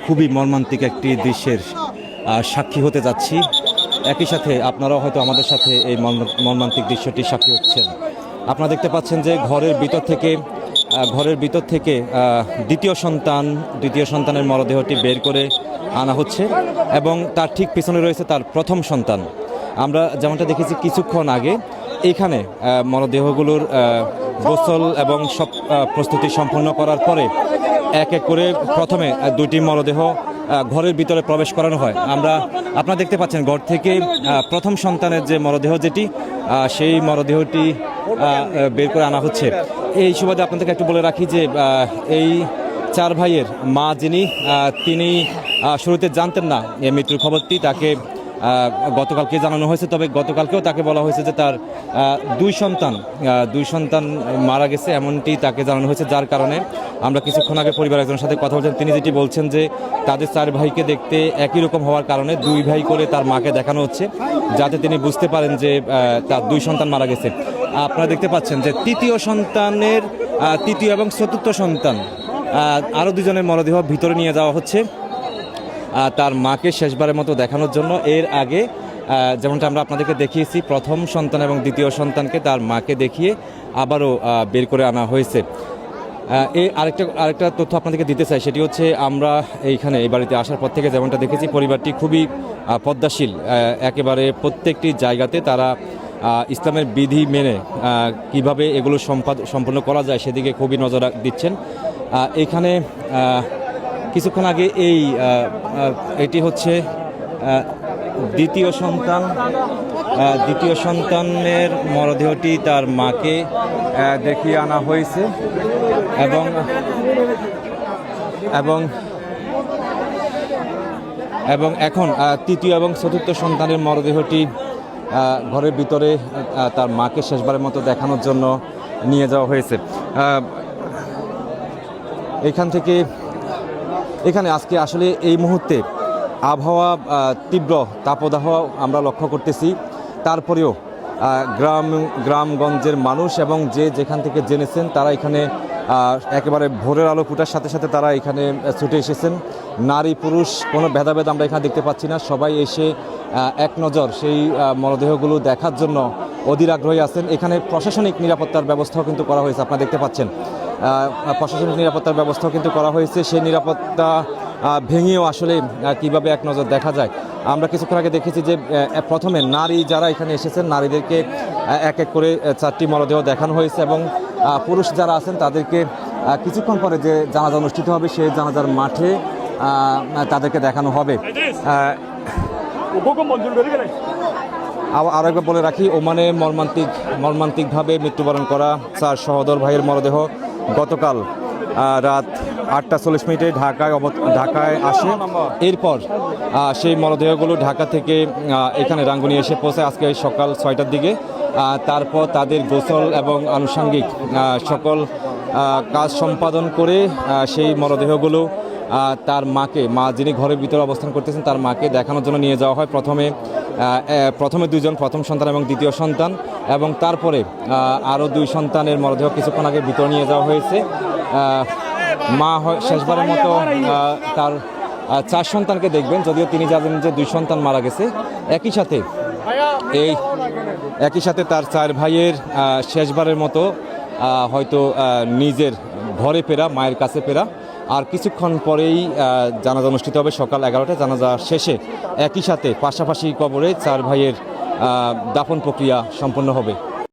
খুবই মর্মান্তিক একটি দৃশ্যের সাক্ষী হতে যাচ্ছি। একই সাথে আপনারাও হয়তো আমাদের সাথে এই মর্মান্তিক দৃশ্যটি সাক্ষী হচ্ছেন। আপনারা দেখতে পাচ্ছেন যে ঘরের ভিতর থেকে দ্বিতীয় সন্তানের মরদেহটি বের করে আনা হচ্ছে এবং তার ঠিক পিছনে রয়েছে তার প্রথম সন্তান। আমরা যেমনটা দেখেছি কিছুক্ষণ আগে এইখানে মরদেহগুলোর গোসল এবং সব প্রস্তুতি সম্পন্ন করার পরে এক এক করে প্রথমে দুটি মরদেহ ঘরের ভিতরে প্রবেশ করানো হয়। আপনারা দেখতে পাচ্ছেন ঘর থেকে প্রথম সন্তানের যে মরদেহ যেটি সেই মরদেহটি বের করে আনা হচ্ছে। এই সুবাদে আপনাদেরকে একটু বলে রাখি যে এই চার ভাইয়ের মা তিনি শুরুতে জানতেন না এই মৃত্যুর খবরটি। তাকে গতকালকে জানানো হয়েছে, তবে গতকালকেও তাকে বলা হয়েছে যে তার দুই সন্তান মারা গেছে এমনটি তাকে জানানো হয়েছে। যার কারণে আমরা কিছুক্ষণ আগে পরিবার একজনের সাথে কথা বলছেন, তিনি যেটি বলছেন যে তাদের চার ভাইকে দেখতে একই রকম হওয়ার কারণে দুই ভাই করে তার মাকে দেখানো হচ্ছে, যাতে তিনি বুঝতে পারেন যে তার দুই সন্তান মারা গেছে। আপনারা দেখতে পাচ্ছেন যে তৃতীয় এবং চতুর্থ সন্তান আরও দুজনের মরদেহ ভিতরে নিয়ে যাওয়া হচ্ছে তার মাকে শেষবারের মতো দেখানোর জন্য। এর আগে যেমনটা আমরা আপনাদেরকে দেখিয়েছি, প্রথম সন্তান এবং দ্বিতীয় সন্তানকে তার মাকে দেখিয়ে আবারও বের করে আনা হয়েছে। আরেকটা তথ্য আপনাদেরকে দিতে চাই, সেটি হচ্ছে আমরা এই বাড়িতে আসার পর থেকে যেমনটা দেখেছি পরিবারটি খুবই পদ্মাশীল। একেবারে প্রত্যেকটি জায়গাতে তারা ইসলামের বিধি মেনে কিভাবে এগুলো সম্পন্ন করা যায় সেদিকে খুবই নজর দিচ্ছেন। এখানে কিছুক্ষণ আগে এটি হচ্ছে দ্বিতীয় সন্তানের মরদেহটি তার মাকে দেখিয়ে আনা হয়েছে এবং এখন তৃতীয় এবং চতুর্থ সন্তানের মরদেহটি ঘরের ভিতরে তার মাকে শেষবারের মতো দেখানোর জন্য নিয়ে যাওয়া হয়েছে। এখানে আজকে আসলে এই মুহূর্তে আবহাওয়া তীব্র তাপদাহ আমরা লক্ষ্য করতেছি। তারপরেও গ্রামগঞ্জের মানুষ এবং যেখান থেকে জেনেছেন তারা এখানে একেবারে ভোরের আলো ফোটার সাথে সাথে তারা এখানে ছুটে এসেছেন। নারী পুরুষ কোনো ভেদাভেদ আমরা এখানে দেখতে পাচ্ছি না। সবাই এসে এক নজর সেই মরদেহগুলো দেখার জন্য অধীর আগ্রহী আছেন। এখানে প্রশাসনিক নিরাপত্তার ব্যবস্থাও কিন্তু করা হয়েছে। আপনারা দেখতে পাচ্ছেন প্রশাসনিক নিরাপত্তার ব্যবস্থাও কিন্তু করা হয়েছে। সেই নিরাপত্তা ভেঙেও আসলে কিভাবে এক নজর দেখা যায়। আমরা কিছুক্ষণ আগে দেখেছি যে প্রথমে নারী যারা এখানে এসেছেন তাদেরকে এক এক করে চারটি মরদেহ দেখানো হয়েছে এবং পুরুষ যারা আছেন তাদেরকে কিছুক্ষণ পরে যে জানাজা অনুষ্ঠিত হবে সেই জানাজার মাঠে তাদেরকে দেখানো হবে। আরও একবার বলে রাখি, ওমানে মর্মান্তিকভাবে মৃত্যুবরণ করা চার সহোদর ভাইয়ের মরদেহ গতকাল রাত 8:40 ঢাকায় আসে। এরপর সেই মরদেহগুলো ঢাকা থেকে এখানে রাঙ্গুনি এসে পৌঁছায় আজকে সকাল 6টার দিকে। তারপর তাদের গোসল এবং আনুষঙ্গিক সকল কাজ সম্পাদন করে সেই মরদেহগুলো তার মা যিনি ঘরের ভিতরে অবস্থান করতেছেন তার মাকে দেখানোর জন্য নিয়ে যাওয়া হয়। প্রথমে দুজন, প্রথম সন্তান এবং দ্বিতীয় সন্তান, এবং তারপরে আরও দুই সন্তানের মরদেহ কিছুক্ষণ আগে ভিতরে নিয়ে যাওয়া হয়েছে। মা শেষবারের মতো তার চার সন্তানকে দেখবেন, যদিও তিনি জানেন যে দুই সন্তান মারা গেছে। একই সাথে তার চার ভাইয়ের শেষবারের মতো হয়তো নিজের ঘরে ফেরা, মায়ের কাছে ফেরা। আর কিছুক্ষণ পরেই জানাজা অনুষ্ঠিত হবে সকাল 11টায়। জানাজা শেষে একই সাথে পাশাপাশি কবরে চার ভাইয়ের দাফন প্রক্রিয়া সম্পন্ন হবে।